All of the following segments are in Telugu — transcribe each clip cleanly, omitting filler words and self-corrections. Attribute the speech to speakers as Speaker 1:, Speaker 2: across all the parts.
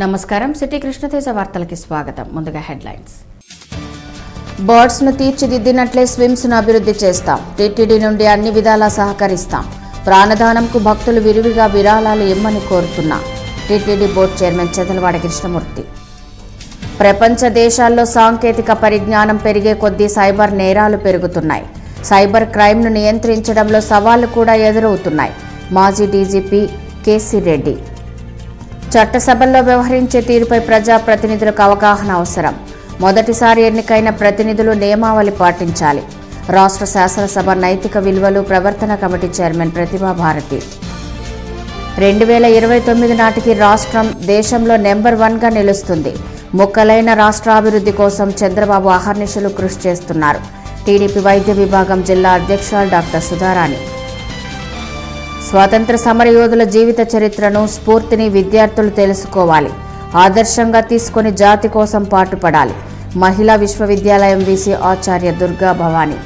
Speaker 1: నమస్కారం సిటీ కృష్ణతేజ వార్తలకి స్వాగతం. ముందుగా హెడ్లైన్స్. బర్డ్స్ ను తీర్చిదిద్దినట్లే స్విమ్స్ ను అభివృద్ధి చేస్తాం. టీటీడీ నుండి అన్ని విధాలా సహకరిస్తాం. ప్రాణదానంకు భక్తులు విరివిగా విరాళాలు ఇమ్మని కోరుతున్నా టీటీడీ బోర్డు చైర్మన్ చెదలవాడ కృష్ణమూర్తి. ప్రపంచ దేశాల్లో సాంకేతిక పరిజ్ఞానం పెరిగే కొద్దీ సైబర్ నేరాలు పెరుగుతున్నాయి. సైబర్ క్రైమ్ ను నియంత్రించడంలో సవాళ్లు కూడా ఎదురవుతున్నాయి. మాజీ డీజీపీ కేసీ రెడ్డి. చట్టసభల్లో వ్యవహరించే తీరుపై ప్రజాప్రతినిధులకు అవగాహన అవసరం. మొదటిసారి ఎన్నికైన ప్రతినిధులు నియమావళి పాటించాలి. రాష్ట్ర శాసనసభ నైతిక విలువలు ప్రవర్తన కమిటీ చైర్మన్ ప్రతిభా భారతి. 2029 నాటికి రాష్ట్రం దేశంలో నెంబర్ 1గా నిలుస్తుంది. ముక్కలైన రాష్ట్రాభివృద్ధి కోసం చంద్రబాబు అహర్నిశలు కృషి చేస్తున్నారు. టీడీపీ వైద్య విభాగం జిల్లా అధ్యక్షురాలు డాక్టర్ సుధారాణి. స్వాతంత్ర సమరయోధుల జీవిత చరిత్రను, స్ఫూర్తిని విద్యార్థులు తెలుసుకోవాలి. ఆదర్శంగా తీసుకుని జాతి కోసం పాటుపడాలి. మహిళా విశ్వవిద్యాలయం వీసీ ఆచార్య దుర్గా భవానీ.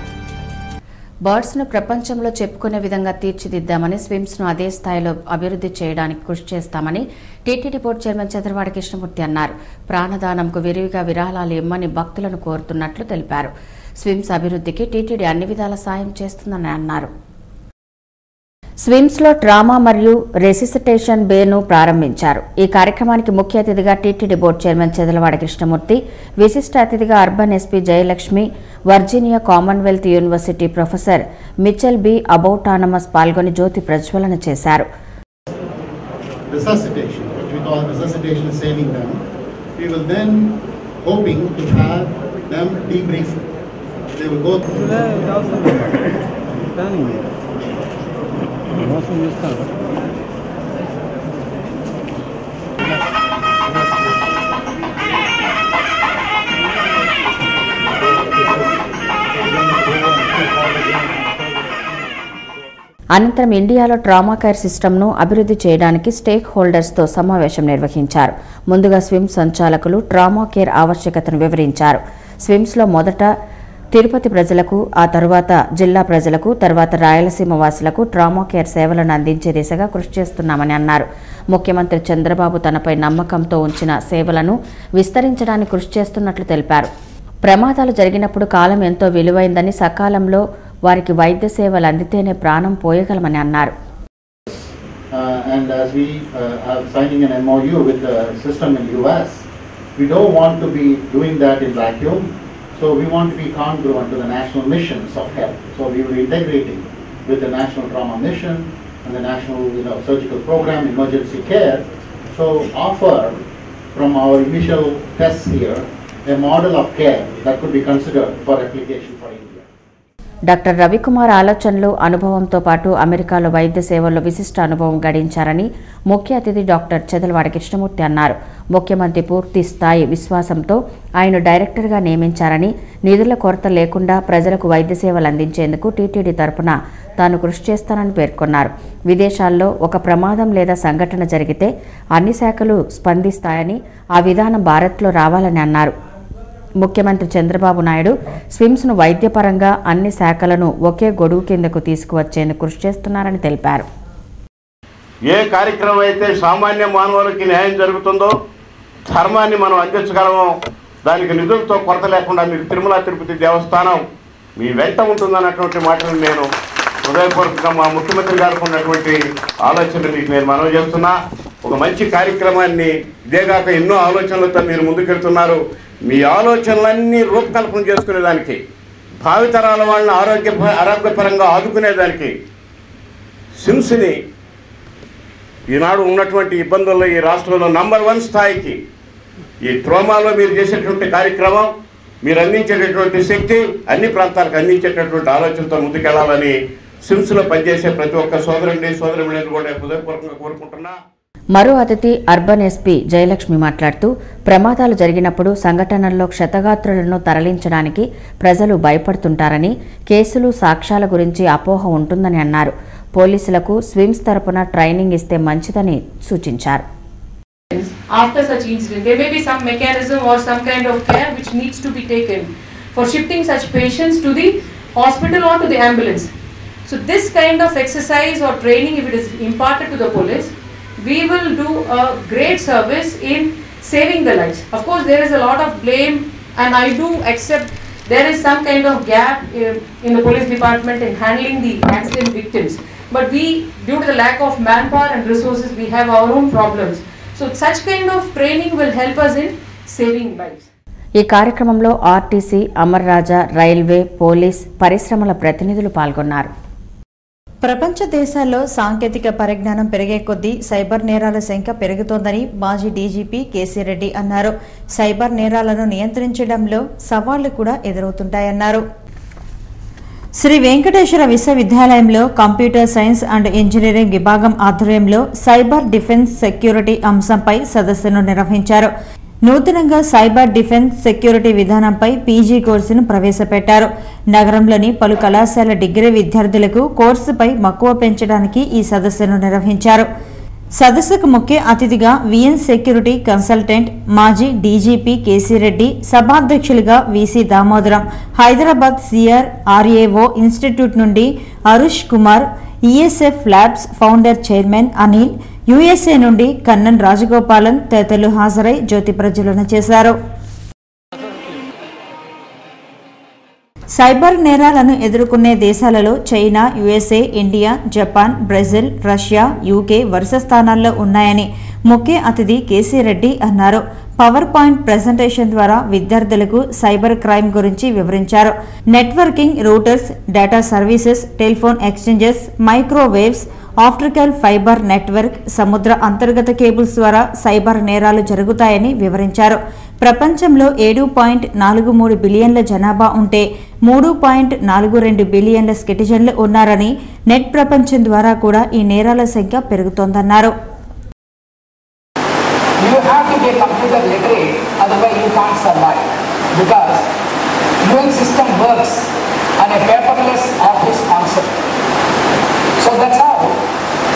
Speaker 1: బర్డ్స్ ను ప్రపంచంలో చెప్పుకునే విధంగా తీర్చిదిద్దామని, స్విమ్స్ ను అదే స్థాయిలో అభివృద్ధి చేయడానికి కృషి చేస్తామని టీటీడీ బోర్డు చైర్మన్ చెదలవాడ కృష్ణమూర్తి అన్నారు. ప్రాణదానంకు విరివిగా విరాళాలు ఇమ్మని భక్తులను కోరుతున్నట్లు తెలిపారు. స్విమ్స్ అభివృద్ధికి టీటీడీ అన్ని విధాల సాయం చేస్తుందని అన్నారు. స్విమ్స్ లో ట్రామా మరియు రెసిసిటేషన్ బేను ప్రారంభించారు. ఈ కార్యక్రమానికి ముఖ్య అతిథిగా టీటీడీ బోర్డు చైర్మన్ చెదలవాడ కృష్ణమూర్తి, విశిష్ట అతిథిగా urban SP Jayalakshmi, Virginia Commonwealth University professor Michelle B అబౌటానమస్ పాల్గొని జ్యోతి ప్రజ్వలన చేశారు.
Speaker 2: మోసం చేస్తారు.
Speaker 1: అనంతరం ఇండియాలో ట్రామా కేర్ సిస్టమ్ను అభివృద్ధి చేయడానికి స్టేక్ హోల్డర్స్తో సమావేశం నిర్వహించారు. ముందుగా స్విమ్స్ సంచాలకులు ట్రామా కేర్ ఆవశ్యకతను వివరించారు. స్విమ్స్లో మొదట తిరుపతి ప్రజలకు, ఆ తరువాత జిల్లా ప్రజలకు, తర్వాత రాయలసీమ వాసులకు ట్రామా కేర్ సేవలను అందించే దిశగా కృషి చేస్తున్నామని అన్నారు. ముఖ్యమంత్రి చంద్రబాబు తనపై నమ్మకంతో ఉంచిన సేవలను విస్తరించడానికి కృషి చేస్తున్నట్లు తెలిపారు. ప్రమాదాలు జరిగినప్పుడు కాలం ఎంతో విలువైందని, సకాలంలో వారికి వైద్య సేవలు అందితేనే ప్రాణం పోయగలమని అన్నారు.
Speaker 3: So we want to be congruent to the national missions of health. So we will be integrating with the National Trauma Mission and the National Surgical Program, Emergency Care. So offer from our initial tests here a model of care that could be considered for application for India.
Speaker 1: Doctor Ravikumar ఆలోచనలు, అనుభవంతో పాటు అమెరికాలో వైద్య సేవల్లో విశిష్ట అనుభవం గడించారని ముఖ్య అతిథి డాక్టర్ చెదలవాడ కృష్ణమూర్తి అన్నారు. ముఖ్యమంత్రి పూర్తి స్థాయి విశ్వాసంతో ఆయన డైరెక్టర్గా నియమించారని, నిధుల కొరత లేకుండా ప్రజలకు వైద్య సేవలు అందించేందుకు టీటీడీ తరపున తాను కృషి చేస్తానని పేర్కొన్నారు. విదేశాల్లో ఒక ప్రమాదం లేదా సంఘటన జరిగితే అన్ని శాఖలు స్పందిస్తాయని, ఆ విధానం భారత్లో రావాలని అన్నారు. ముఖ్యమంత్రి చంద్రబాబు నాయుడు స్విమ్స్ ను వైద్యపరంగా అన్ని శాఖలను ఒకే గొడుగు కిందకు తీసుకువచ్చేందుకు కృషి చేస్తున్నారని తెలిపారు.
Speaker 4: ఏ కార్యక్రమం అయితే సామాన్య మానవులకి న్యాయం జరుగుతుందో, ధర్మాన్ని మనం అందించగలమో, దానికి నిధులతో కొరత లేకుండా మీకు తిరుమల తిరుపతి దేవస్థానం మీ వెంట ఉంటుందన్నటువంటి మాటను నేను హృదయపూర్వకంగా మా ముఖ్యమంత్రి గారికి ఉన్నటువంటి ఆలోచనలు మీకు నేను మనవి చేస్తున్నా. ఒక మంచి కార్యక్రమాన్ని, ఇదేగాక ఎన్నో ఆలోచనలతో మీరు ముందుకెళ్తున్నారు. మీ ఆలోచనలన్నీ రూపకల్పన చేసుకునేదానికి, భావితరాల వాళ్ళని ఆరోగ్యపరంగా ఆదుకునేదానికి స్విమ్స్ని ఈనాడు ఉన్నటువంటి ఇబ్బందుల్లో ఈ రాష్ట్రంలో నంబర్ 1 స్థాయికి ఈ ట్రోమాలో మీరు చేసేటువంటి కార్యక్రమం, మీరు అందించేటటువంటి శక్తి అన్ని ప్రాంతాలకు అందించేటటువంటి ఆలోచనతో ముందుకెళ్లాలని స్విమ్స్లో పనిచేసే ప్రతి ఒక్క సోదరుని కూడా హృదయపూర్వకంగా కోరుకుంటున్నా.
Speaker 1: మరో అతిథి అర్బన్ ఎస్పీ జయలక్ష్మి మాట్లాడుతూ, ప్రమాదాలు జరిగినప్పుడు సంఘటనల్లో క్షతగాత్రులను తరలించడానికి ప్రజలు భయపడుతుంటారని, కేసులు సాక్ష్యాల గురించి అపోహ ఉంటుందని అన్నారు. పోలీసులకు స్విమ్స్ తరపున ట్రైనింగ్ ఇస్తే మంచిదని సూచించారు.
Speaker 5: After such incident, there may be some mechanism or some kind of care which needs to be taken for shifting such patients to the hospital or to the ambulance. So this kind of exercise or training, if it is imparted to the police, we will do a great service in saving the lives. Of course, there is a lot of blame, and I do accept there is some kind of gap in the police department in handling the accident victims. But we, due to the lack of manpower and resources, we have our own problems. So such kind of training will help us in saving lives.
Speaker 1: ఈ కార్యక్రమంలో ఆర్టీసీ, అమర్ రాజా, రైల్వే, పోలీస్, పరిశ్రమల ప్రతినిధులు పాల్గొన్నారు.
Speaker 2: ప్రపంచ దేశాల్లో సాంకేతిక పరిజ్ఞానం పెరిగే కొద్దీ సైబర్ నేరాల సంఖ్య పెరుగుతోందని మాజీ డీజీపీ కేసీ రెడ్డి అన్నారు. సైబర్ నేరాలను నియంత్రించడంలో సవాళ్లు కూడా ఎదురవుతుంటాయన్నారు. శ్రీ వెంకటేశ్వర విశ్వవిద్యాలయంలో కంప్యూటర్ సైన్స్ అండ్ ఇంజనీరింగ్ విభాగం ఆధ్వర్యంలో సైబర్ డిఫెన్స్ సెక్యూరిటీ అంశంపై సదస్సును నిర్వహించారు. నూతనంగా సైబర్ డిఫెన్స్ సెక్యూరిటీ విధానంపై పీజీ కోర్సును ప్రవేశపెట్టారు. నగరంలోని పలు కళాశాల డిగ్రీ విద్యార్థులకు కోర్సుపై మక్కువ పెంచడానికి ఈ సదస్సును నిర్వహించారు. సదస్సుకు ముఖ్య అతిథిగా విఎన్ సెక్యూరిటీ కన్సల్టెంట్ మాజీ డీజీపీ కేసీ రెడ్డి, సభాధ్యక్షులుగా VC Damodaram, Hyderabad CRRAO institute నుండి Arush Kumar, ESF labs founder chairman Anil, USA నుండి కన్నన్ రాజగోపాలన్ తదితరులు హాజరై జ్యోతి ప్రజ్వలన చేశారు. సైబర్ నేరాలను ఎదుర్కొనే దేశాలలో China, USA, India, Japan, Brazil, Russia, UK వరుస స్థానాల్లో ఉన్నాయని ముఖ్య అతిథి కేసీ రెడ్డి అన్నారు. పవర్ పాయింట్ ప్రెజెంటేషన్ ద్వారా విద్యార్థులకు సైబర్ క్రైమ్ గురించి వివరించారు. Networking, Reuters, data services, telephone exchanges, microwaves, optical fibre network, సముద్ర అంతర్గత కేబుల్స్ ద్వారా సైబర్ నేరాలు జరుగుతాయని వివరించారు. ప్రపంచంలో 7.43 బిలియన్ల జనాభా ఉంటే 3.42 బిలియన్ల సిటిజన్లు ఉన్నారని, నెట్ ప్రపంచం ద్వారా కూడా ఈ నేరాల సంఖ్య పెరుగుతోందన్నారు.
Speaker 6: You have to be a computer literate, otherwise you can't survive. Because UN system works on a paperless office concept. So that's how,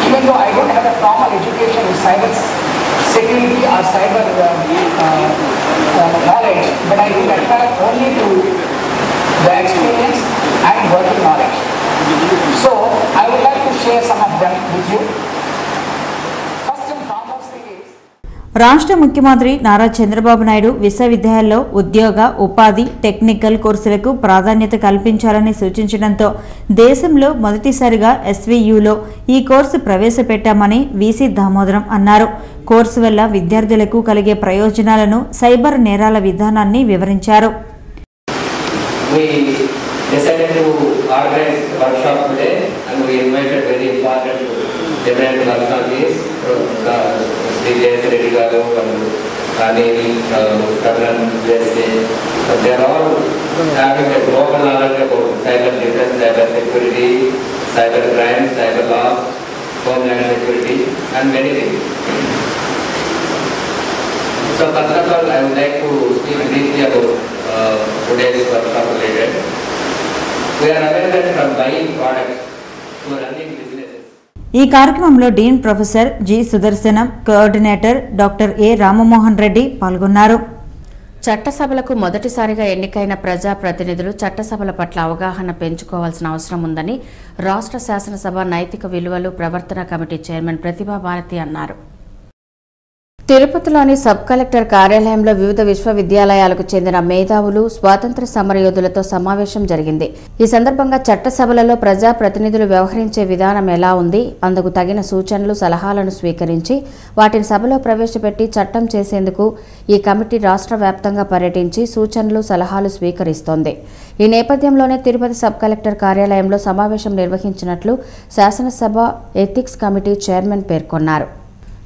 Speaker 6: even though I don't have a formal education in cyber security or cyber knowledge, but I will attract only to the experience and working knowledge. So I would like to share some of them with you.
Speaker 2: రాష్ట్ర ముఖ్యమంత్రి నారా చంద్రబాబు నాయుడు విశ్వవిద్యాలయాల్లో ఉద్యోగ, ఉపాధి, టెక్నికల్ కోర్సులకు ప్రాధాన్యత కల్పించాలని సూచించడంతో దేశంలో మొదటిసారిగా SVUలో ఈ కోర్సు ప్రవేశపెట్టామని వీసీ దామోదరం అన్నారు. కోర్సు వల్ల విద్యార్థులకు కలిగే ప్రయోజనాలను, సైబర్ నేరాల విధానాన్ని వివరించారు.
Speaker 7: Reddy Garu and Anil, Karan, USA, they are all having a global knowledge about cyber defense, cyber security, cyber crime, cyber law, homeland security, and many things. So first of all, I would like to speak briefly about today's workshop related. We are aware that from buying products to running businesses.
Speaker 2: ఈ కార్యక్రమంలో dean professor G Sudarshanam, coordinator doctor ఏ రామమోహన్ రెడ్డి పాల్గొన్నారు.
Speaker 1: చట్టసభలకు మొదటిసారిగా ఎన్నికైన ప్రజాప్రతినిధులు చట్టసభల పట్ల అవగాహన పెంచుకోవాల్సిన అవసరం ఉందని రాష్ట్ర శాసనసభ నైతిక విలువలు ప్రవర్తన కమిటీ చైర్మన్ ప్రతిభా భారతి అన్నారు. తిరుపతిలోని సబ్ కలెక్టర్ కార్యాలయంలో వివిధ విశ్వవిద్యాలయాలకు చెందిన మేధావులు, స్వాతంత్ర సమరయోధులతో సమావేశం జరిగింది. ఈ సందర్భంగా చట్టసభలలో ప్రజాప్రతినిధులు వ్యవహరించే విధానం ఎలా ఉంది, అందుకు తగిన సూచనలు, సలహాలను స్వీకరించి వాటిని సభలో ప్రవేశపెట్టి చట్టం చేసేందుకు ఈ కమిటీ రాష్ట్ర వ్యాప్తంగా పర్యటించి సూచనలు, సలహాలు స్వీకరిస్తోంది. ఈ నేపథ్యంలోనే తిరుపతి సబ్ కలెక్టర్ కార్యాలయంలో సమావేశం నిర్వహించినట్లు శాసనసభ ఎథిక్స్ కమిటీ చైర్మన్ పేర్కొన్నారు.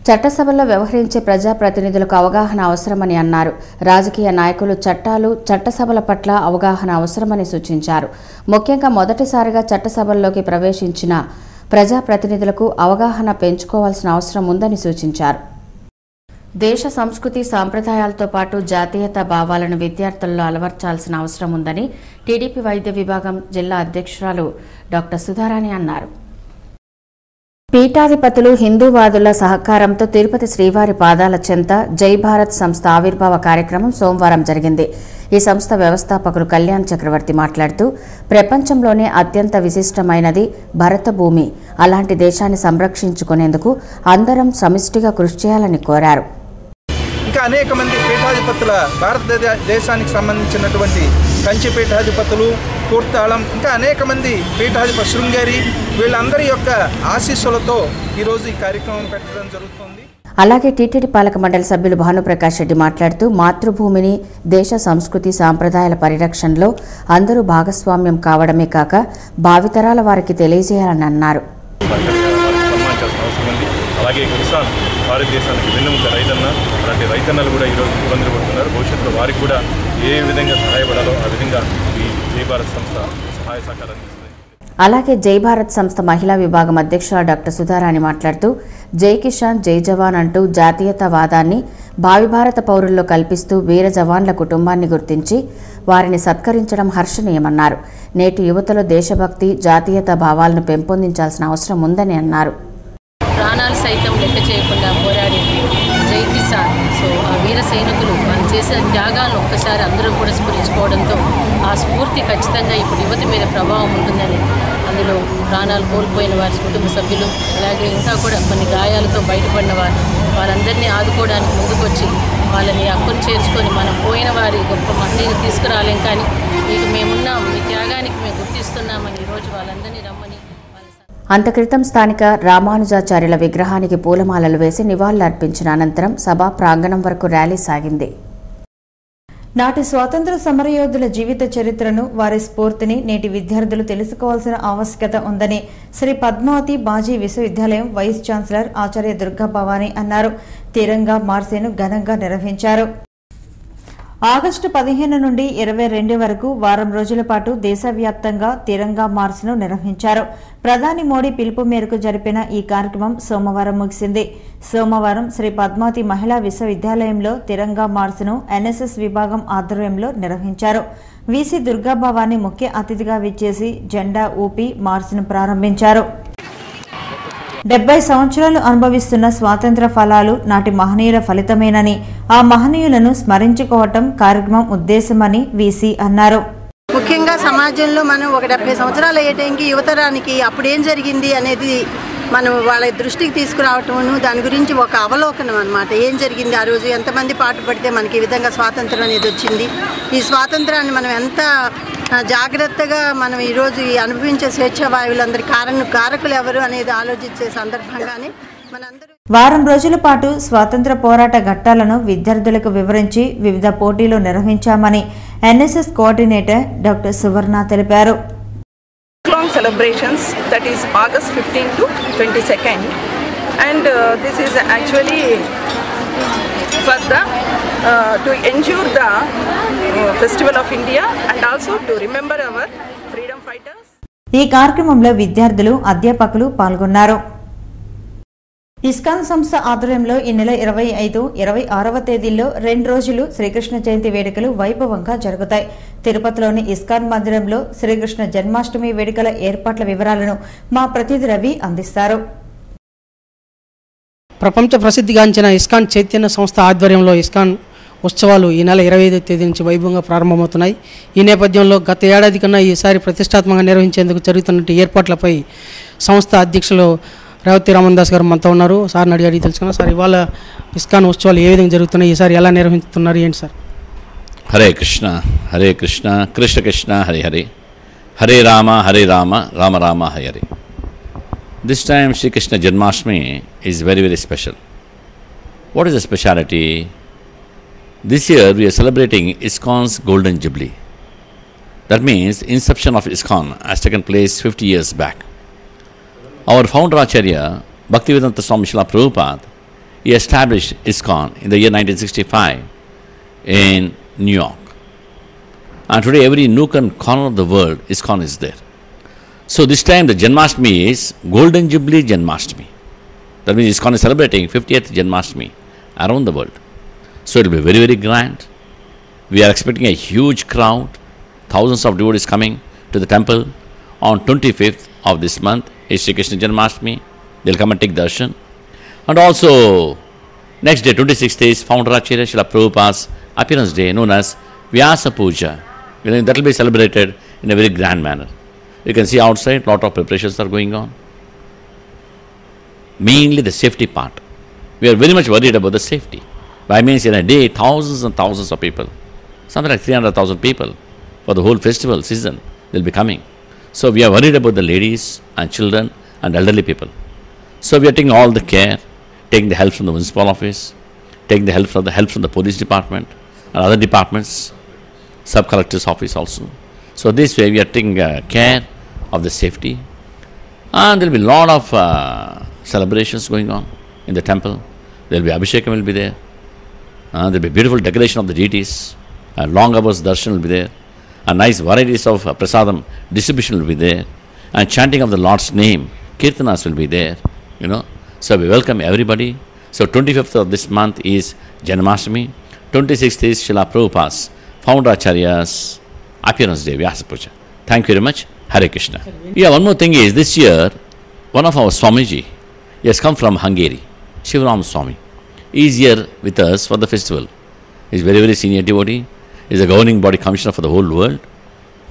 Speaker 1: చట్టసభల్లో వ్యవహరించే ప్రజాప్రతినిధులకు అవగాహన అవసరమని అన్నారు. రాజకీయ నాయకులు చట్టాలు, చట్టసభల పట్ల అవగాహన అవసరమని సూచించారు. ముఖ్యంగా మొదటిసారిగా చట్టసభల్లోకి ప్రవేశించిన ప్రజాప్రతినిధులకు అవగాహన పెంచుకోవాల్సిన అవసరం ఉందని సూచించారు. దేశ సంస్కృతి, సాంప్రదాయాలతో పాటు జాతీయతా భావాలను విద్యార్థుల్లో అలవర్చాల్సిన అవసరం ఉందని టీడీపీ వైద్య విభాగం జిల్లా అధ్యక్షురాలు డాక్టర్ సుధారాణి అన్నారు. పీఠాధిపతులు హిందూవాదుల సహకారంతో తిరుపతి శ్రీవారి పాదాల చెంత జై భారత్ సంస్థ ఆవిర్భావ కార్యక్రమం సోమవారం జరిగింది. ఈ సంస్థ వ్యవస్థాపకులు కళ్యాణ్ చక్రవర్తి మాట్లాడుతూ ప్రపంచంలోనే అత్యంత విశిష్టమైనది భరత భూమి, అలాంటి దేశాన్ని సంరక్షించుకునేందుకు అందరం సమిష్టిగా కృషి చేయాలని కోరారు.
Speaker 8: ఇంకా అనేక మంది పీఠాధిపతుల భారతదేశానికి సంబంధించినటువంటి కంచి పీఠాధిపతులు, కూర్తాళం, ఇంకా అనేక మంది పీఠాధిపతి శృంగేరి, వీళ్ళందరి యొక్క ఆశీస్సులతో ఈరోజు ఈ కార్యక్రమం పెట్టడం జరుగుతుంది.
Speaker 1: అలాగే టీటీడీ పాలక మండలి సభ్యులు భానుప్రకాష్ రెడ్డి మాట్లాడుతూ మాతృభూమిని, దేశ సంస్కృతి సాంప్రదాయాల పరిరక్షణలో అందరూ భాగస్వామ్యం కావడమే కాక భావితరాల వారికి తెలియజేయాలని అన్నారు.
Speaker 9: అలాగే కిసాన్ భారతదేశానికి వెన్నెముక రైతన్న, అలాంటి రైతన్నలు కూడా ఈరోజు ఇబ్బందులు పడుతున్నారు. భవిష్యత్తులో వారికి కూడా ఏ విధంగా సహాయపడాలో ఆ విధంగా ఈ జై భారత్ సంస్థ సహాయ సహకారాలు అందిస్తుంది.
Speaker 1: అలాగే జై భారత్ సంస్థ మహిళా విభాగం అధ్యక్షురాలు డాక్టర్ సుధారాణి మాట్లాడుతూ జై కిసాన్ జై జవాన్ అంటూ జాతీయతావాదాన్ని భావి భారత పౌరుల్లో కల్పిస్తూ వీర జవాన్ల కుటుంబాన్ని గుర్తించి వారిని సత్కరించడం హర్షణీయమన్నారు. నేటి యువతలో దేశభక్తి, జాతీయతా భావాలను పెంపొందించాల్సిన అవసరం ఉందని అన్నారు.
Speaker 10: ప్రాణాలు సైతం లెక్క చేయకుండా పోరాడి జై కిసాన్, సో ఆ వీర సైనికులు వాళ్ళు చేసిన త్యాగాలను ఒక్కసారి అందరూ కూడా స్ఫురించుకోవడంతో ఆ స్ఫూర్తి ఖచ్చితంగా ఇప్పుడు యువత మీద ప్రభావం ఉంటుందని, అందులో ప్రాణాలు కోల్పోయిన వారి కుటుంబ సభ్యులు, అలాగే ఇంకా కూడా కొన్ని గాయాలతో బయటపడిన వారు, వాళ్ళందరినీ ఆదుకోవడానికి ముందుకొచ్చి వాళ్ళని హక్కును చేర్చుకొని మనం పోయిన వారి గొప్ప మందిని తీసుకురాలేం, కానీ మీకు మేమున్నాం, మీ త్యాగానికి మేము గుర్తిస్తున్నామని ఈరోజు వాళ్ళందరినీ రమ్మని.
Speaker 1: అంతక్రితం స్థానిక రామానుజాచార్యుల విగ్రహానికి పూలమాలలు వేసి నివాళులర్పించిన అనంతరం సభా ప్రాంగణం వరకు ర్యాలీ సాగింది.
Speaker 2: నాటి స్వాతంత్ర సమరయోధుల జీవిత చరిత్రను, వారి స్ఫూర్తిని నేటి విద్యార్థులు తెలుసుకోవాల్సిన ఆవశ్యకత ఉందని శ్రీ పద్మావతి బాజీ విశ్వవిద్యాలయం వైస్ ఛాన్సలర్ ఆచార్య దుర్గా భవానీ అన్నారు. తిరంగా మార్సేను ఘనంగా నిర్వహించారు. ఆగస్టు 15 నుండి 22 వరకు వారం రోజుల పాటు దేశవ్యాప్తంగా తిరంగా మార్చ్ను నిర్వహించారు. ప్రధాని మోడీ పిలుపు మేరకు జరిపిన ఈ కార్యక్రమం సోమవారం ముగిసింది. సోమవారం శ్రీ పద్మావతి మహిళా విశ్వవిద్యాలయంలో తిరంగా మార్చ్ను ఎన్ఎస్ఎస్ విభాగం ఆధ్వర్యంలో నిర్వహించారు. వీసీ దుర్గా భవానీ ముఖ్య అతిథిగా విచ్చేసి జెండా ఊపి మార్చ్ను ప్రారంభించారు. 70 సంవత్సరాలు అనుభవిస్తున్న స్వాతంత్ర ఫలాలు నాటి మహనీయుల ఫలితమేనని, ఆ మహనీయులను స్మరించుకోవటం కార్యక్రమం ఉద్దేశమని వీసీ అన్నారు.
Speaker 11: ముఖ్యంగా సమాజంలో మనం ఒక 70 సంవత్సరాలు అయ్యేటానికి యువతరానికి అప్పుడేం జరిగింది అనేది మనం వాళ్ళ దృష్టికి తీసుకురావటమును, దాని గురించి ఒక అవలోకనం అన్నమాట. ఏం జరిగింది ఆ రోజు, ఎంతమంది పాటుపడితే మనకి ఈ విధంగా స్వాతంత్రం అనేది వచ్చింది, ఈ స్వాతంత్రాన్ని మనం ఎంత జాగ్రత్తగా మనం ఈరోజు అనుభవించే స్వేచ్ఛావాయువులందరి కారకులు ఎవరు అనేది ఆలోచించే సందర్భంగానే మనందరూ
Speaker 2: వారం రోజుల పాటు స్వాతంత్ర పోరాట ఘట్టాలను విద్యార్థులకు వివరించి వివిధ పోటీలు నిర్వహించామని ఎన్ఎస్ఎస్ కోఆర్డినేటర్ డాక్టర్ సువర్ణ తెలిపారు.
Speaker 12: Celebrations, that is August 15 to 22nd, and this is actually for the to ensure the festival of India and also to remember our freedom fighters.
Speaker 2: ఈ కార్యక్రమంలో విద్యార్థులు, అధ్యాపకులు పాల్గొన్నారు. ఇస్కాన్ సంస్థ ఆధ్వర్యంలో ఈ నెల 25, 26వ తేదీల్లో 2 రోజులు శ్రీకృష్ణ జయంతి వేడుకలు వైభవంగా జరుగుతాయి. తిరుపతిలోని ఇస్కాన్ మందిరంలో శ్రీకృష్ణ జన్మాష్టమి వేడుకల ఏర్పాట్ల వివరాలను మా ప్రతినిధి రవి అందిస్తారు.
Speaker 13: ప్రపంచ ప్రసిద్ధిగాంచిన ఇస్కాన్ చైతన్య సంస్థ ఆధ్వర్యంలో ఇస్కాన్ ఉత్సవాలు ఈ నెల 25వ తేదీ నుంచి వైభవంగా ప్రారంభమవుతున్నాయి. ఈ నేపథ్యంలో గత ఏడాది కన్నా ఈసారి ప్రతిష్టాత్మకంగా నిర్వహించేందుకు జరుగుతున్న ఏర్పాట్లపై సంస్థ అధ్యక్షులు రేవతి రామన్ దాస్ గారు మనతో ఉన్నారు. సార్ని అడిగి తెలుసుకున్నాం. సార్, ఇవాళ ఇస్కాన్ ఉత్సవాలు ఏ విధంగా జరుగుతున్నాయి, ఈసారి ఎలా నిర్వహిస్తున్నారు, ఏంటి sir?
Speaker 14: Hare Krishna Krishna Krishna Hare Hare, Hare Rama Rama Rama Hare Hare. This time Shri Krishna Janmashtami is very, very special. What is the speciality? This year we are celebrating ISKCON's Golden Jubilee. That means inception of ISKCON has taken place 50 years back. Our founder Acharya Bhaktivedanta Swami Srila Prabhupada, he established ISKCON in the year 1965 in New York. And today every nook and corner of the world ISKCON is there. So this time the Janmashtami is Golden Jubilee Janmashtami. That means ISKCON is celebrating 50th Janmashtami around the world. So it will be very, very grand. We are expecting a huge crowd. Thousands of devotees coming to the temple. On 25th of this month is Shri Krishna Janmashtami. They'll come and take darshan. And also, next day, 26th is Founder Acharya Srila Prabhupada's appearance day known as Vyasa Puja. That will be celebrated in a very grand manner. You can see outside, lot of preparations are going on. Mainly the safety part. We are very much worried about the safety. By means in a day, thousands and thousands of people, something like 300,000 people for the whole festival season will be coming. So we are worried about the ladies and children and elderly people. So we are taking all the care, taking the help from the municipal office, taking the help from the police department and other departments, sub-collector's office also. So this way we are taking care of the safety, and there will be a lot of celebrations going on in the temple. There will be Abhishekam will be there. There will be beautiful decoration of the deities. Long hours darshan will be there. Nice varieties of prasadam distribution will be there. And chanting of the Lord's name, kirtanas will be there. So we welcome everybody. So 25th of this month is Janmashtami. 26th is Srila Prabhupada's Founder Acharya's appearance day, Vyasa Puja. Thank you very much. Hare Krishna. Yeah, one more thing is, this year, one of our Swamiji, he has come from Hungary, Shivaram Swami. He is here with us for the festival. He is very, very senior devotee. He is a governing body commissioner for the whole world.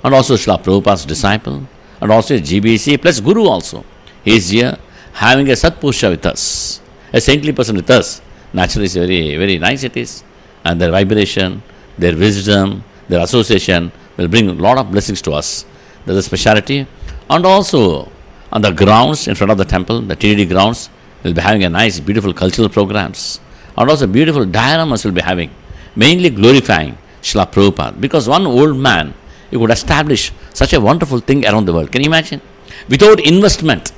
Speaker 14: And also Srila Prabhupada's disciple. And also a GBC plus Guru also. He is here having a Satpusha with us. A saintly person with us. Naturally, it's very, very nice it is. And their vibration, their wisdom, their association will bring a lot of blessings to us. That's a speciality. And also on the grounds in front of the temple, the TDD grounds, we'll be having a nice, beautiful cultural programs. And also beautiful dioramas we'll be having, mainly glorifying Srila Prabhupada. Because one old man, he could establish such a wonderful thing around the world. Can you imagine? Without investment,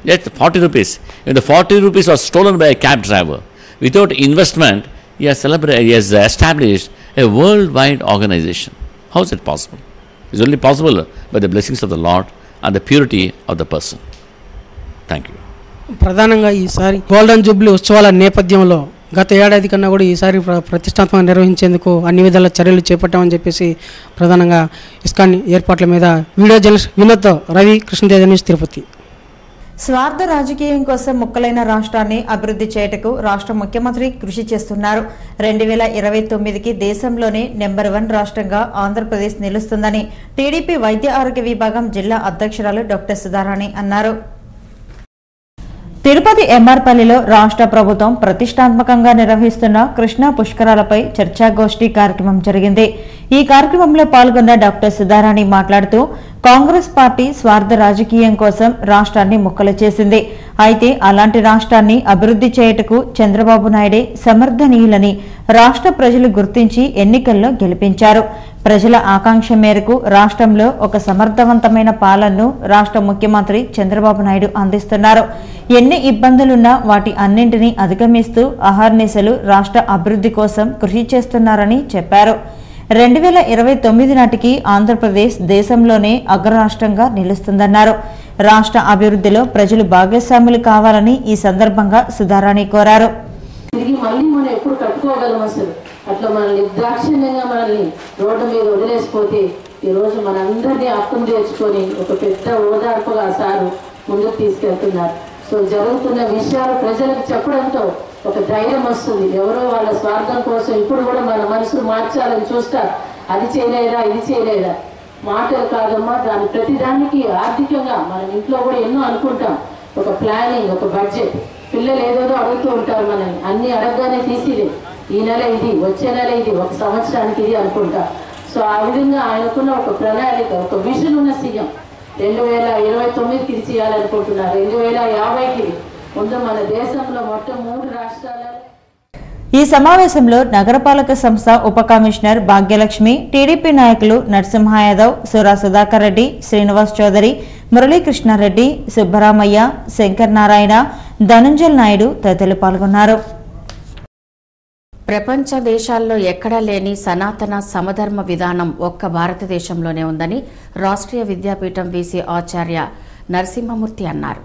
Speaker 14: just 40 rupees. If the 40 rupees was stolen by a cab driver, without investment, he has established a worldwide organization. How is it possible? It's only possible by the blessings of the Lord and the purity of the person. Thank you.
Speaker 13: ప్రధానంగా ఈసారి గోల్డెన్ జూబ్లీ ఉత్సవాల నేపథ్యంలో గత ఏడాది కన్నా కూడా ఈసారి ప్రతిష్టాత్మకంగా నిర్వహించేందుకు అన్ని విధాల చర్యలు చేపట్టామని చెప్పేసి ప్రధానంగా ఇస్కాన్ ఏర్పాట్ల మీద video journalist Vinod Ravi Krishna Teja news Tirupati.
Speaker 2: స్వార్థ రాజకీయం కోసం ముక్కలైన రాష్ట్రాన్ని అభివృద్ధి చేయటకు రాష్ట్ర ముఖ్యమంత్రి కృషి చేస్తున్నారు. 2029కి దేశంలోనే నెంబర్ 1 రాష్ట్రంగా ఆంధ్రప్రదేశ్ నిలుస్తుందని టీడీపీ వైద్య ఆరోగ్య విభాగం జిల్లా అధ్యక్షురాలు డాక్టర్ సుధారాణి అన్నారు. తిరుపతి ఎంఆర్పల్లిలో రాష్ట్ర ప్రభుత్వం ప్రతిష్టాత్మకంగా నిర్వహిస్తున్న కృష్ణా పుష్కరాలపై చర్చాగోష్ఠి కార్యక్రమం జరిగింది. ఈ కార్యక్రమంలో పాల్గొన్న డాక్టర్ సుధారాణి మాట్లాడుతూ, కాంగ్రెస్ పార్టీ స్వార్థ రాజకీయం కోసం రాష్ట్రాన్ని ముక్కలు చేసింది. అయితే అలాంటి రాష్ట్రాన్ని అభివృద్ధి చేయటకు చంద్రబాబు నాయుడే సమర్థనీయులని రాష్ట్ర ప్రజలు గుర్తించి ఎన్నికల్లో గెలిపించారు. ప్రజల ఆకాంక్ష మేరకు రాష్ట్రంలో ఒక సమర్థవంతమైన పాలనను రాష్ట్ర ముఖ్యమంత్రి చంద్రబాబు నాయుడు అందిస్తున్నారు. ఎన్ని ఇబ్బందులున్నా వాటి అన్నింటినీ అధిగమిస్తూ అహర్నిశలు రాష్ట్ర అభివృద్ధి కోసం కృషి చేస్తున్నారని చెప్పారు. 2029 నాటికి ఆంధ్రప్రదేశ్ దేశంలోనే అగ్రరాష్ట్రంగా నిలుస్తుందన్నారు. రాష్ట్ర అభివృద్ధిలో ప్రజలు భాగస్వాములు కావాలని ఈ సందర్భంగా సుధారాణి కోరారు.
Speaker 15: మళ్ళీ మనం ఎప్పుడు కట్టుకోగలం అసలు? అట్లా మనల్ని నిర్దాక్షిణ్యంగా మనల్ని రోడ్డు మీద వదిలేసిపోతే ఈరోజు మనందరినీ అప్పులు తెచ్చుకొని ఒక పెద్ద ఓదార్పుగా సారు ముందుకు తీసుకెళ్తున్నారు. సో జరుగుతున్న విషయాలు ప్రజలకు చెప్పడంతో ఒక ధైర్యం వస్తుంది. ఎవరో వాళ్ళ స్వార్థం కోసం ఇప్పుడు కూడా మన మనసును మార్చాలని చూస్తారు. అది చేయలేదా, ఇది చేయలేదా, మాటలు కాదమ్మా. దాని ప్రతిదానికి ఆర్థికంగా మనం ఇంట్లో కూడా ఎన్నో అనుకుంటాం. ఒక ప్లానింగ్, ఒక బడ్జెట్. పిల్లలు ఏదేదో అడుగుతూ ఉంటారు మనల్ని. అన్ని అడగగానే తీసిదే, ఈ నెల ఇది, వచ్చే నెల ఇది, ఒక సంవత్సరానికి ఇది అనుకుంటా. సో ఆ విధంగా ఆయనకున్న ఒక ప్రణాళిక, ఒక విజన్ ఉన్న సీఎం 2029కి ఇది చేయాలనుకుంటున్నారు. 2050కి ముందు మన దేశంలో మొత్తం 3 రాష్ట్రాల.
Speaker 2: ఈ సమావేశంలో నగరపాలక సంస్థ ఉప కమిషనర్ భాగ్యలక్ష్మి, టీడీపీ నాయకులు నరసింహ యాదవ్, సురా సుధాకర్ రెడ్డి, శ్రీనివాస్ చౌదరి, మురళీకృష్ణారెడ్డి, సుబ్బరామయ్య, శంకర్ నారాయణ, ధనంజల్ నాయుడు తదితరులు పాల్గొన్నారు.
Speaker 1: ప్రపంచ దేశాల్లో ఎక్కడా లేని సనాతన సమధర్మ విధానం ఒక్క భారతదేశంలోనే ఉందని రాష్ట్రీయ విద్యాపీఠం వీసీ ఆచార్య నరసింహమూర్తి అన్నారు.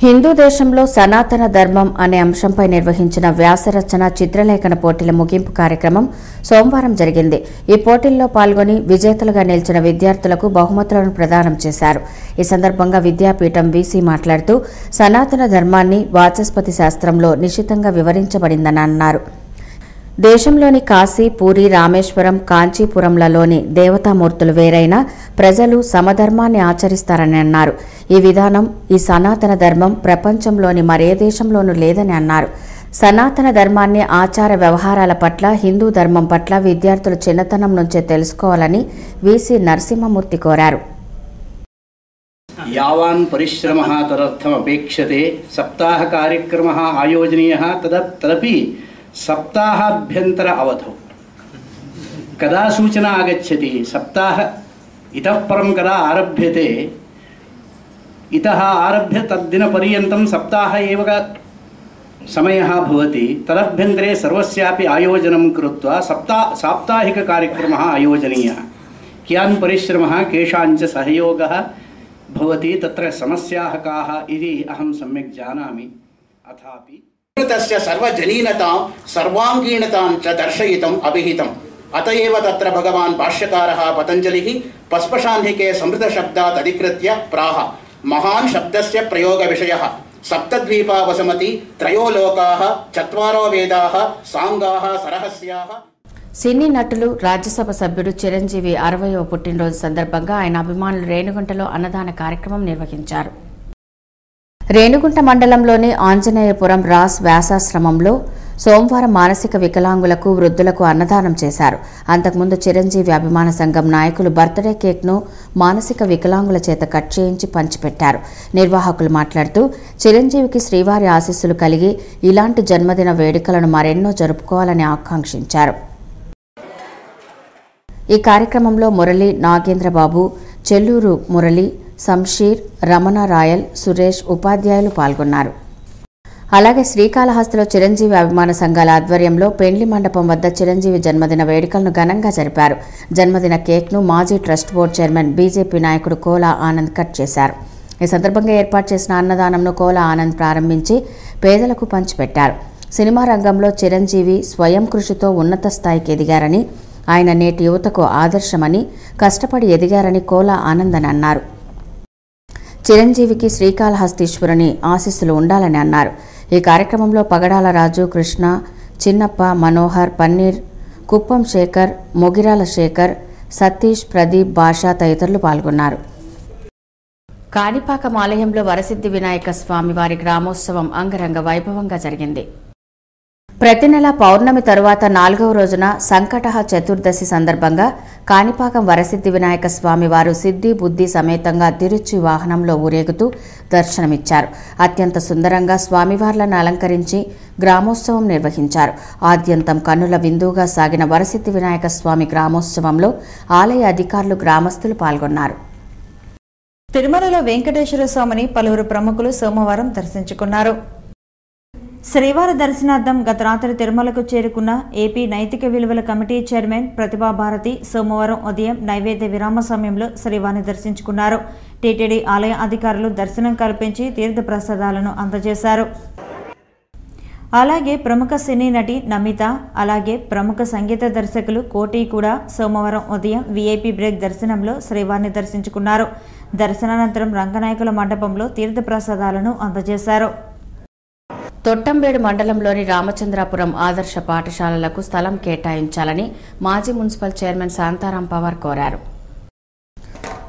Speaker 1: హిందూ దేశంలో సనాతన ధర్మం అనే అంశంపై నిర్వహించిన వ్యాసరచన చిత్రలేఖన పోటీల ముగింపు కార్యక్రమం సోమవారం జరిగింది. ఈ పోటీల్లో పాల్గొని విజేతలుగా నిలిచిన విద్యార్థులకు బహుమతులను ప్రదానం చేశారు. ఈ సందర్భంగా విద్యాపీఠం వీసీ మాట్లాడుతూ సనాతన ధర్మాన్ని వాచస్పతి శాస్త్రంలో నిశితంగా వివరించబడిందని అన్నారు. దేశంలోని కాశీ, పూరి, రామేశ్వరం, కాంచీపురంలలోని దేవతామూర్తులు వేరైనా ప్రజలు సమధర్మాన్ని ఆచరిస్తారని అన్నారు. ఈ విధానం, ఈ సనాతన ధర్మం ప్రపంచంలోని మరే దేశంలోనూ లేదని అన్నారు. సనాతన ధర్మాన్ని, ఆచార వ్యవహారాల పట్ల, హిందూ ధర్మం పట్ల విద్యార్థులు చిన్నతనం నుంచే తెలుసుకోవాలని వీసీ నరసింహమూర్తి కోరారు.
Speaker 16: యావాన్ పరిశ్రమః తదర్థమపేక్షతే సప్తాహ కార్యక్రమः ఆయోజనీయः తదపి సప్తాహాభ్యంతర అవధౌ కదా సూచన ఆగచ్చతి సప్తాహ ఇతః పరం కదా ఆరభ్యతే ఇతః ఆరభ్య తద్దినపర్యంతం సప్తాహ ఏవ సమయः భవతి తదభ్యంతరే సర్వస్యాపి ఆయోజనం కృత్వా సాప్తాహిక కార్యక్రమः ఆయోజనీయः కియాన్ పరిశ్రమः కేషాంచ సహయోగः భవతి తత్ర సమస్యాः కాः ఇది అహం సమ్యక్ జానామి. అథాపి
Speaker 17: तस्य सर्वजनीनतां सर्वांगीणतां च दर्शयितुम् अभिहितम्. अत एव तत्र भगवान् भाष्यकारः पतञ्जलिः पस्पशान्धिके संस्कृतशब्दात् अधिकृत्य प्राह महान् शब्दस्य प्रयोगविषयः सप्तद्वीपा वसमति त्रयो लोकाः चत्वारो वेदाः साङ्गाः सरहस्याः.
Speaker 1: సినీ నటులు, రాజ్యసభ సభ్యుడు చిరంజీవి 60వ పుట్టినరోజు సందర్భంగా ఆయన అభిమానులు రేణిగుంటలో అన్నదాన కార్యక్రమం నిర్వహించారు. రేణిగుంట మండలంలోని ఆంజనేయపురం రాస్ వ్యాసాశ్రమంలో సోమవారం మానసిక వికలాంగులకు, వృద్ధులకు అన్నదానం చేశారు. అంతకుముందు చిరంజీవి అభిమాన సంఘం నాయకులు బర్త్డే కేక్ను మానసిక వికలాంగుల చేత కట్ చేయించి పంచిపెట్టారు. నిర్వాహకులు మాట్లాడుతూ చిరంజీవికి శ్రీవారి ఆశీస్సులు కలిగి ఇలాంటి జన్మదిన వేడుకలను మరెన్నో జరుపుకోవాలని ఆకాంక్షించారు. ఈ కార్యక్రమంలో మురళి, నాగేంద్రబాబు, చెల్లూరు మురళి, సంషీర్, రమణ రాయల్, సురేష్ ఉపాధ్యాయులు పాల్గొన్నారు. అలాగే శ్రీకాళహస్తిలో చిరంజీవి అభిమాన సంఘాల ఆధ్వర్యంలో పెండ్లి మండపం వద్ద చిరంజీవి జన్మదిన వేడుకలను ఘనంగా జరిపారు. జన్మదిన కేక్ను మాజీ ట్రస్ట్ బోర్డు చైర్మన్ బీజేపీ నాయకుడు కోలా ఆనంద్ కట్ చేశారు. ఈ సందర్భంగా ఏర్పాటు చేసిన అన్నదానంను కోలా ఆనంద్ ప్రారంభించి పేదలకు పంచిపెట్టారు. సినిమా రంగంలో చిరంజీవి స్వయం కృషితో ఉన్నత స్థాయికి ఎదిగారని, ఆయన నేటి యువతకు ఆదర్శమని, కష్టపడి ఎదిగారని కోలా ఆనంద్ అని అన్నారు. చిరంజీవికి శ్రీకాళహస్తీశ్వరుని ఆశీస్సులు ఉండాలని అన్నారు. ఈ కార్యక్రమంలో పగడాల రాజు, కృష్ణ, చిన్నప్ప, మనోహర్, పన్నీర్, కుప్పం శేఖర్, మొగిరాల శేఖర్, సతీష్, ప్రదీప్, భాషా తదితరులు పాల్గొన్నారు. కాణిపాకం ఆలయంలో వరసిద్ధి వినాయక స్వామి వారి గ్రామోత్సవం అంగరంగ వైభవంగా జరిగింది. ప్రతి నెల పౌర్ణమి తరువాత 4వ రోజున సంకటహ చతుర్దశి సందర్భంగా కాణిపాకం వరసిద్ధి వినాయక స్వామి వారు సిద్ధి బుద్ధి సమేతంగా తిరుచి వాహనంలో ఊరేగుతూ దర్శనమిచ్చారు. అత్యంత సుందరంగా స్వామివార్లను అలంకరించి గ్రామోత్సవం నిర్వహించారు. ఆద్యంతం కన్నుల విందుగా సాగిన వరసిద్ధి వినాయక స్వామి గ్రామోత్సవంలో ఆలయ అధికారులు, గ్రామస్తులు పాల్గొన్నారు.
Speaker 2: తిరుమలలో వెంకటేశ్వర స్వామిని పలువురు ప్రముఖులు సోమవారం దర్శించుకున్నారు. శ్రీవారి దర్శనార్థం గత రాత్రి తిరుమలకు చేరుకున్న ఏపీ నైతిక విలువల కమిటీ చైర్మన్ ప్రతిభాభారతి సోమవారం ఉదయం నైవేద్య విరామ సమయంలో శ్రీవారిని దర్శించుకున్నారు. టీటీడీ ఆలయ అధికారులు దర్శనం కల్పించి తీర్థప్రసాదాలను అందజేశారు. అలాగే ప్రముఖ సినీ నటి నమిత, అలాగే ప్రముఖ సంగీత దర్శకులు కోటి కూడా సోమవారం ఉదయం వీఐపీ బ్రేక్ దర్శనంలో శ్రీవారిని దర్శించుకున్నారు. దర్శనానంతరం రంగనాయకుల మండపంలో తీర్థప్రసాదాలను అందజేశారు.
Speaker 1: తొట్టంబేడు మండలంలోని రామచంద్రాపురం ఆదర్శ పాఠశాలలకు స్థలం కేటాయించాలని మాజీ మున్సిపల్ చైర్మన్ శాంతారాం పవార్ కోరారు.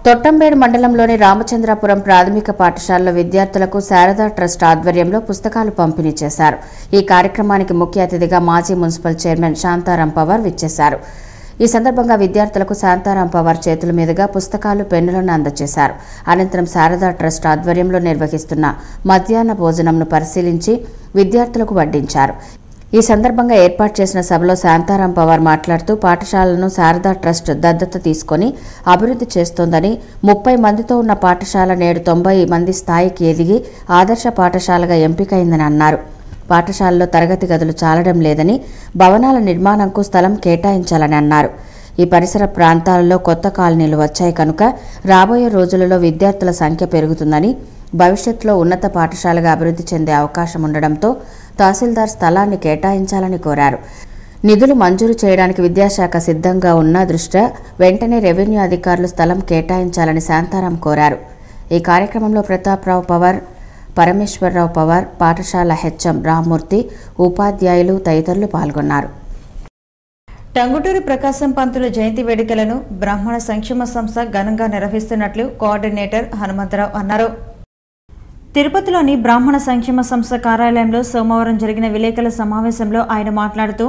Speaker 1: తొట్టంబేడు మండలంలోని రామచంద్రాపురం ప్రాథమిక పాఠశాలలో విద్యార్థులకు శారదా ట్రస్ట్ ఆధ్వర్యంలో పుస్తకాలు పంపిణీ చేశారు. ఈ కార్యక్రమానికి ముఖ్య అతిథిగా మాజీ మున్సిపల్ చైర్మన్ శాంతారాం పవార్ విచ్చేశారు. ఈ సందర్భంగా విద్యార్థులకు శాంతారాం పవార్ చేతుల మీదుగా పుస్తకాలు, పెన్నులను అందజేశారు. అనంతరం శారదా ట్రస్ట్ ఆధ్వర్యంలో నిర్వహిస్తున్న మధ్యాహ్న భోజనంను పరిశీలించి విద్యార్థులకు వడ్డించారు. ఈ సందర్భంగా ఏర్పాటు చేసిన సభలో శాంతారాం పవార్ మాట్లాడుతూ పాఠశాలను శారదా ట్రస్ట్ దత్తత తీసుకొని అభివృద్ధి చేస్తోందని, 30 మందితో ఉన్న పాఠశాల నేడు 90 మంది స్థాయికి ఎదిగి ఆదర్శ పాఠశాలగా ఎంపికైందని అన్నారు. పాఠశాలలో తరగతి గదులు చాలడం లేదని, భవనాల నిర్మాణంకు స్థలం కేటాయించాలని అన్నారు. ఈ పరిసర ప్రాంతాలలో కొత్త కాలనీలు వచ్చాయి కనుక రాబోయే రోజులలో విద్యార్థుల సంఖ్య పెరుగుతుందని, భవిష్యత్తులో ఉన్నత పాఠశాలగా అభివృద్ధి చెందే అవకాశం ఉండడంతో తహసీల్దార్ స్థలాన్ని కేటాయించాలని కోరారు. నిధులు మంజూరు చేయడానికి విద్యాశాఖ సిద్ధంగా ఉన్న దృష్ట్యా వెంటనే రెవెన్యూ అధికారులు స్థలం కేటాయించాలని శాంతారాం కోరారు. ఈ కార్యక్రమంలో ప్రతాప్రావు పవార్, పరమేశ్వరరావు పవార్, పాఠశాల హెచ్ఎం రామ్మూర్తి, ఉపాధ్యాయులు తదితరులు పాల్గొన్నారు.
Speaker 2: టంగుటూరి ప్రకాశం పంతులు జయంతి వేడుకలను బ్రాహ్మణ సంక్షేమ సంస్థ ఘనంగా నిర్వహిస్తున్నట్లు కోఆర్డినేటర్ హనుమంతరావు అన్నారు. తిరుపతిలోని బ్రాహ్మణ సంక్షేమ సంస్థ కార్యాలయంలో సోమవారం జరిగిన విలేకరుల సమావేశంలో ఆయన మాట్లాడుతూ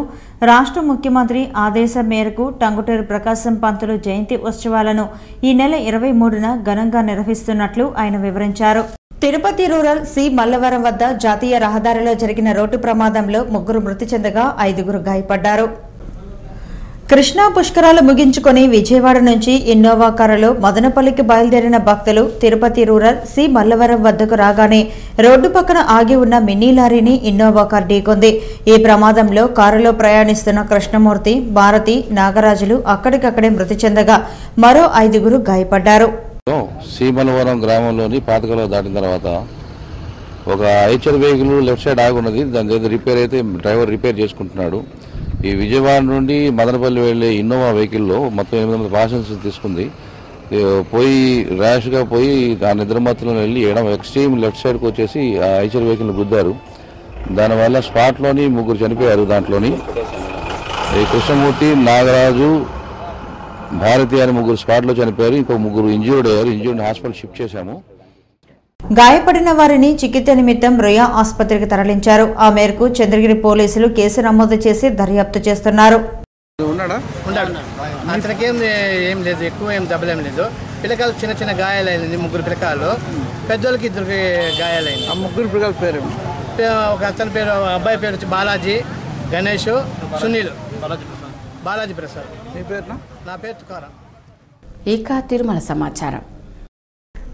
Speaker 2: రాష్ట్ర ముఖ్యమంత్రి ఆదేశం మేరకు టంగుటూరి ప్రకాశం పంతులు జయంతి ఉత్సవాలను ఈ నెల 23న ఘనంగా నిర్వహిస్తున్నట్లు ఆయన వివరించారు. తిరుపతి రూరల్ సి మల్లవరం వద్ద జాతీయ రహదారిలో జరిగిన రోడ్డు ప్రమాదంలో 3 మృతి చెందగా 5 గాయపడ్డారు. కృష్ణా పుష్కరాలు ముగించుకొని విజయవాడ నుంచి ఇన్నోవా కారులో మదనపల్లికి బయలుదేరిన భక్తులు తిరుపతి రూరల్ సి మల్లవరం వద్దకు రాగానే రోడ్డు పక్కన ఆగి ఉన్న మినీ లారీని ఇన్నోవా కారు ఢీకొంది. ఈ ప్రమాదంలో కారులో ప్రయాణిస్తున్న కృష్ణమూర్తి, భారతి, నాగరాజులు అక్కడికక్కడే మృతి చెందగా మరో 5 గాయపడ్డారు.
Speaker 18: సి మల్లవరం గ్రామంలోని పాతకలో దాటిన తర్వాత ఒక ఐచర్ వెహికల్ లెఫ్ట్ సైడ్ ఆగి ఉన్నది. దాని ఏదో రిపేర్ అయితే డ్రైవర్ రిపేర్ చేసుకుంటున్నాడు. ఈ విజయవాడ నుండి మదనపల్లి వెళ్లే ఇన్నోవా వెహికల్లో మొత్తం 800 ప్యాసింజర్స్ తీసుకుంది. పోయి ర్యాష్గా పోయి ఆ నిద్రమత్తులో వెళ్ళి ఎక్స్ట్రీమ్ లెఫ్ట్ సైడ్కి వచ్చేసి ఆ ఐచర్ వెహికల్ గుద్దారు. దానివల్ల స్పాట్లోని 3 చనిపోయారు. దాంట్లోని ఈ కృష్ణమూర్తి, నాగరాజు, భారతి అని 3 స్పాట్లో చనిపోయారు. ఇంకో 3 ఇంజ్యూర్డ్ అయ్యారు. ఇంజ్యూర్డ్ హాస్పిటల్ షిఫ్ట్ చేశాము.
Speaker 2: గాయపడిన వారిని చికిత్స నిమిత్తం రుయా ఆసుపత్రికి తరలించారు. ఆ మేరకు చంద్రగిరి పోలీసులు కేసు నమోదు చేసి దర్యాప్తు చేస్తున్నారు.
Speaker 19: అతనికేం ఏం లేదు, ఎక్కువ ఏం దెబ్బలేం లేదు. పిల్లకాయలు చిన్న చిన్న గాయాలైంది. 3 పిల్లకాయలు, పెద్దోళ్ళకి 2 గాయాలైంది. ఆ 3 పిల్లకాయల పేరు ఒక అతని పేరు, అబ్బాయి పేరు వచ్చి బాలాజీ, గణేష్, సునీల్, బాలాజీ ప్రసాద్. మీ పేరు? నా పేరు తుకారాం.
Speaker 1: ఇక తిరుమల సమాచారం.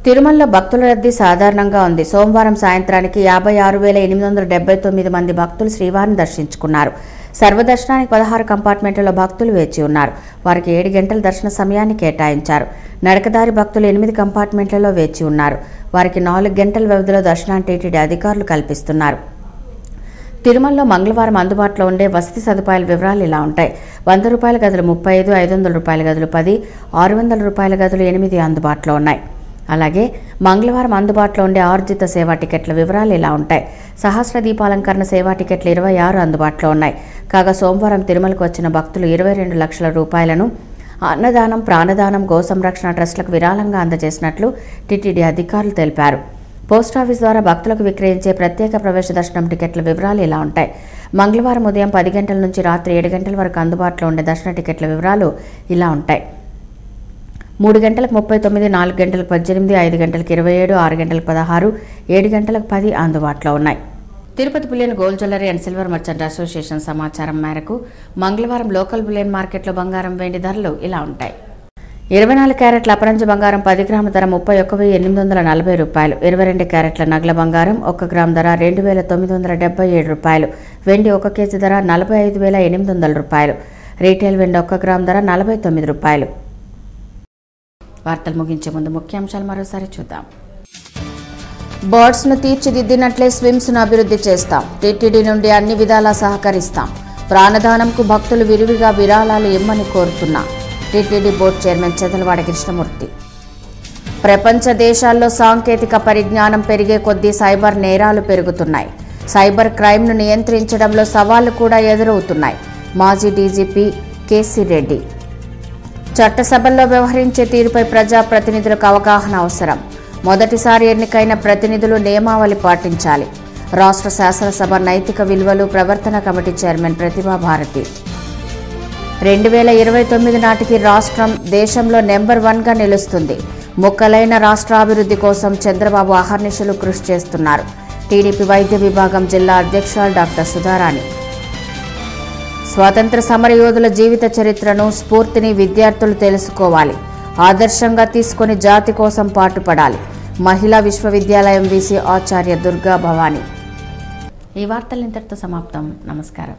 Speaker 1: తిరుమలలో భక్తుల రద్దీ సాధారణంగా ఉంది. సోమవారం సాయంత్రానికి 56,879 మంది భక్తులు శ్రీవారిని దర్శించుకున్నారు. సర్వదర్శనానికి 16 కంపార్ట్మెంట్లలో భక్తులు వేచి ఉన్నారు. వారికి 7 గంటల దర్శన సమయాన్ని కేటాయించారు. నడకదారి భక్తులు 8 కంపార్ట్మెంట్లలో వేచి ఉన్నారు. వారికి 4 గంటల వ్యవధిలో దర్శనాన్ని టీటీడీ అధికారులు కల్పిస్తున్నారు. తిరుమలలో మంగళవారం అందుబాటులో ఉండే వసతి సదుపాయాల వివరాలు ఇలా ఉంటాయి. 100 రూపాయల గదులు 35, 500 రూపాయల గదులు 10, 600 రూపాయల గదులు 8 అందుబాటులో ఉన్నాయి. అలాగే మంగళవారం అందుబాటులో ఉండే ఆర్జిత సేవా టికెట్ల వివరాలు ఇలా ఉంటాయి. సహస్ర దీపాలంకరణ సేవా టికెట్లు 26 అందుబాటులో ఉన్నాయి. కాగా సోమవారం తిరుమలకు వచ్చిన భక్తులు 22 లక్షల రూపాయలను అన్నదానం, ప్రాణదానం, గో సంరక్షణ ట్రస్టులకు విరాళంగా అందజేసినట్లు టీటీడీ అధికారులు తెలిపారు. పోస్టాఫీస్ ద్వారా భక్తులకు విక్రయించే ప్రత్యేక ప్రవేశ దర్శనం టికెట్ల వివరాలు ఇలా ఉంటాయి. మంగళవారం ఉదయం 10 గంటల నుంచి రాత్రి 7 గంటల వరకు అందుబాటులో ఉండే దర్శన టికెట్ల వివరాలు ఇలా ఉంటాయి. 3 గంటలకు 39, 4 గంటలకు 18, 5 గంటలకు 27, 6 గంటలకు 16, 7 గంటలకు 10 అందుబాటులో ఉన్నాయి. Tirupati bullion gold jewellery and silver merchant association సమాచారం మేరకు మంగళవారం లోకల్ బులియన్ మార్కెట్లో బంగారం, వెండి ధరలు ఇలా ఉంటాయి. 24 క్యారెట్ల అపరంజి బంగారం 10 గ్రాముల ధర 31,840 రూపాయలు. 22 క్యారెట్ల నగల బంగారం 1 గ్రాము ధర 2,977 రూపాయలు. వెండి 1 కేజీ ధర 45,800 రూపాయలు. రీటైల్ వెండి 1 గ్రాము ధర 49 రూపాయలు. వార్తలు ముగించే ముందు ముఖ్యాంశాలు మరోసారి చూద్దాం. బర్డ్స్ను తీర్చిదిద్దినట్లే స్విమ్స్ను అభివృద్ధి చేస్తాం. టీటీడీ నుండి అన్ని విధాలా సహకరిస్తాం. ప్రాణదానంకు భక్తులు విరివిగా విరాళాలు ఇమ్మని కోరుతున్నా. TTD board chairman Chadalavada Krishnamurthy. ప్రపంచ దేశాల్లో సాంకేతిక పరిజ్ఞానం పెరిగే కొద్దీ సైబర్ నేరాలు పెరుగుతున్నాయి. సైబర్ క్రైమ్ను నియంత్రించడంలో సవాళ్లు కూడా ఎదురవుతున్నాయి. మాజీ డీజీపీ కేసీ రెడ్డి. చట్టసభల్లో వ్యవహరించే తీరుపై ప్రజాప్రతినిధులకు అవగాహన అవసరం. మొదటిసారి ఎన్నికైన ప్రతినిధులు నియమావళి పాటించాలి. రాష్ట్ర శాసనసభ నైతిక విలువలు ప్రవర్తన కమిటీ చైర్మన్ ప్రతిభా భారతి. 2029 నాటికి రాష్ట్రం దేశంలో నెంబర్ 1గా నిలుస్తుంది. ముక్కలైన రాష్ట్రాభివృద్ధి కోసం చంద్రబాబు అహర్నిశలు కృషి చేస్తున్నారు. టీడీపీ వైద్య విభాగం జిల్లా అధ్యక్షురాలు డాక్టర్ సుధారాణి. స్వాతంత్ర సమరయోధుల జీవిత చరిత్రను, స్ఫూర్తిని విద్యార్థులు తెలుసుకోవాలి. ఆదర్శంగా తీసుకొని జాతి కోసం పాటుపడాలి. మహిళా విశ్వవిద్యాలయం వీసీ ఆచార్య దుర్గా భవానీ. ఈ వార్తలు ఇంతటితో సమాప్తం. నమస్కారం.